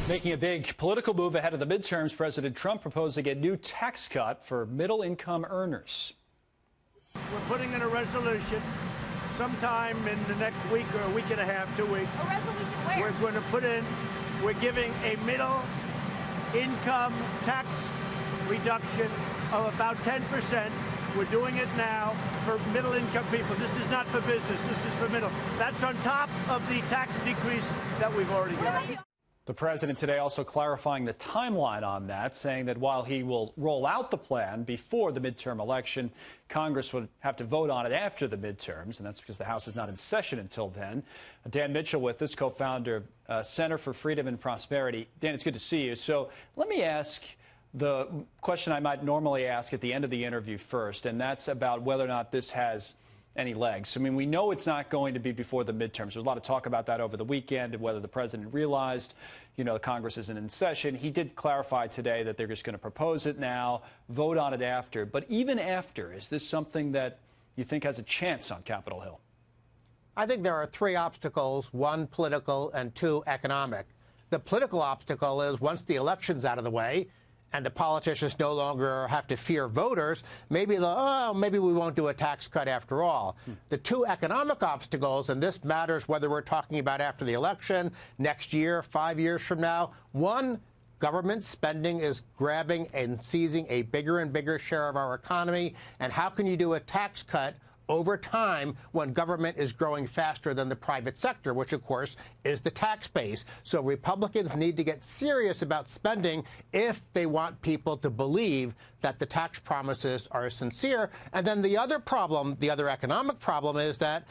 Making a big political move ahead of the midterms, President Trump proposing a new tax cut for middle-income earners. We're putting in a resolution sometime in the next week or a week and a half, 2 weeks. A resolution where? We're going to put in, we're giving a middle-income tax reduction of about 10%. We're doing it now for middle-income people. This is not for business. This is for middle. That's on top of the tax decrease that we've already given. The president today also clarifying the timeline on that, saying that while he will roll out the plan before the midterm election, Congress would have to vote on it after the midterms, and that's because the House is not in session until then. Dan Mitchell with us, co-founder of Center for Freedom and Prosperity. Dan, it's good to see you. So let me ask the question I might normally ask at the end of the interview first, and that's about whether or not this has any legs. I mean, we know it's not going to be before the midterms. There's a lot of talk about that over the weekend and whether the president realized, Congress isn't in session. He did clarify today that they're just going to propose it now, vote on it after. But even after, is this something that you think has a chance on Capitol Hill? I think there are three obstacles, one political and two economic. The political obstacle is once the election's out of the way, and the politicians no longer have to fear voters, maybe maybe we won't do a tax cut after all. The two economic obstacles, and this matters whether we're talking about after the election, next year, 5 years from now. One, government spending is grabbing and seizing a bigger and bigger share of our economy. And how can you do a tax cut over time when government is growing faster than the private sector, which, of course, is the tax base? So Republicans need to get serious about spending if they want people to believe that the tax promises are sincere. And then the other problem, the other economic problem, is that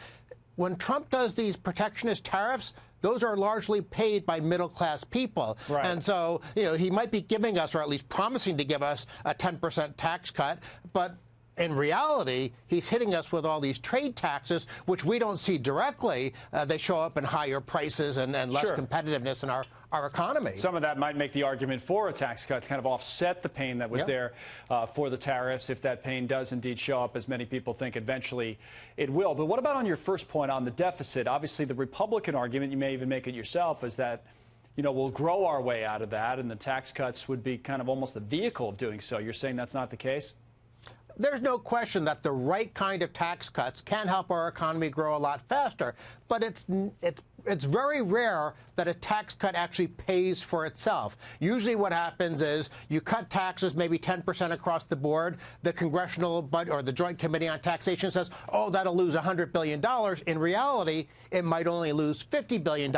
when Trump does these protectionist tariffs, those are largely paid by middle-class people. Right. And so, he might be giving us, or at least promising to give us, a 10% tax cut, but in reality, he's hitting us with all these trade taxes, which we don't see directly. They show up in higher prices and less competitiveness in our economy. Some of that might make the argument for a tax cut to kind of offset the pain that was there for the tariffs, if that pain does indeed show up, as many people think eventually it will. But what about on your first point on the deficit? Obviously, the Republican argument, you may even make it yourself, is that we'll grow our way out of that, and the tax cuts would be kind of almost the vehicle of doing so. You're saying that's not the case? There's no question that the right kind of tax cuts can help our economy grow a lot faster, but it's very rare that a tax cut actually pays for itself. Usually what happens is you cut taxes maybe 10% across the board. The congressional budget or the Joint Committee on Taxation says, oh, that'll lose $100 billion. In reality, it might only lose $50 billion.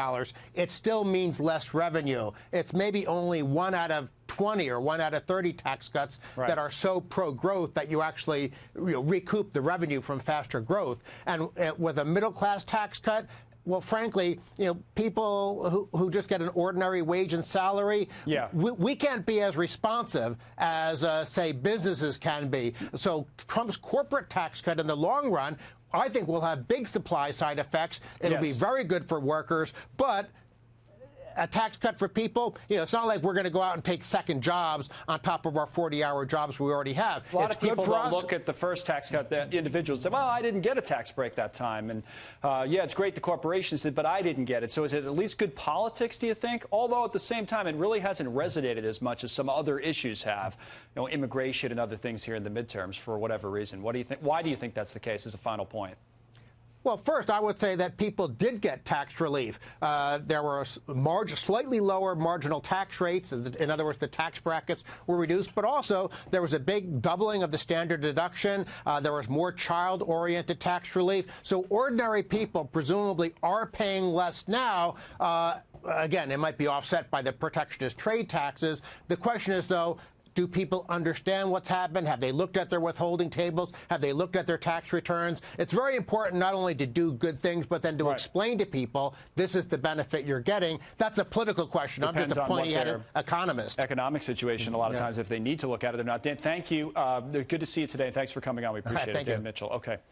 It still means less revenue. It's maybe only 1 out of 20 or 1 out of 30 tax cuts that are so pro-growth that you actually recoup the revenue from faster growth. And with a middle-class tax cut, well, frankly, people who just get an ordinary wage and salary, we can't be as responsive as, say, businesses can be. So Trump's corporate tax cut in the long run, I think, will have big supply side effects. It'll be very good for workers, but a tax cut for people, it's not like we're going to go out and take second jobs on top of our 40-hour jobs we already have. A lot of people don't look at the first tax cut. The individuals say, well, I didn't get a tax break that time. And, it's great the corporations did, but I didn't get it. So is it at least good politics, do you think? Although at the same time, it really hasn't resonated as much as some other issues have, immigration and other things here in the midterms for whatever reason. What do you think? Why do you think that's the case as a final point? Well, first, I would say that people did get tax relief. There were slightly lower marginal tax rates. In other words, the tax brackets were reduced. But also, there was a big doubling of the standard deduction. There was more child-oriented tax relief. So ordinary people presumably are paying less now. Again, it might be offset by the protectionist trade taxes. The question is, though, do people understand what's happened? Have they looked at their withholding tables? Have they looked at their tax returns? It's very important not only to do good things, but then to explain to people this is the benefit you're getting. That's a political question. Depends I'm just a pointy-headed economist. Economic situation, a lot of times, if they need to look at it or not. Dan, thank you. Good to see you today. Thanks for coming on. We appreciate it. Dan Mitchell. Okay.